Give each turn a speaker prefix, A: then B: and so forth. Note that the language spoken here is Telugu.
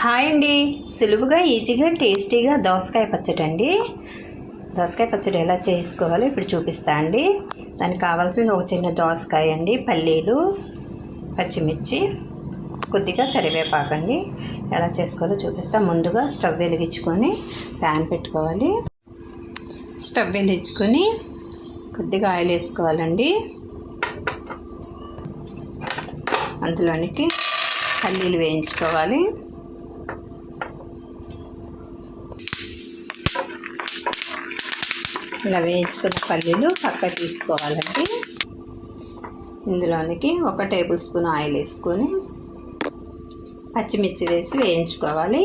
A: హాయ్ అండి, సులువుగా ఈజీగా టేస్టీగా దోసకాయ పచ్చడి అండి. దోసకాయ పచ్చడి ఎలా చేసుకోవాలో ఇప్పుడు చూపిస్తా అండి. దానికి కావాల్సింది ఒక చిన్న దోసకాయ అండి, పల్లీలు, పచ్చిమిర్చి, కొద్దిగా కరివేపాకు అండి. ఎలా చేసుకోవాలో చూపిస్తా. ముందుగా స్టవ్ వెలిగించుకొని ప్యాన్ పెట్టుకోవాలి. స్టవ్ వెలిగించుకొని కొద్దిగా ఆయిల్ వేసుకోవాలండి. అందులోనికి పల్లీలు వేయించుకోవాలి. ఇలా వేయించుకున్న పల్లీలు పక్క తీసుకోవాలండి. ఇందులోనికి 1 టేబుల్ స్పూన్ ఆయిల్ వేసుకొని పచ్చిమిర్చి వేసి వేయించుకోవాలి.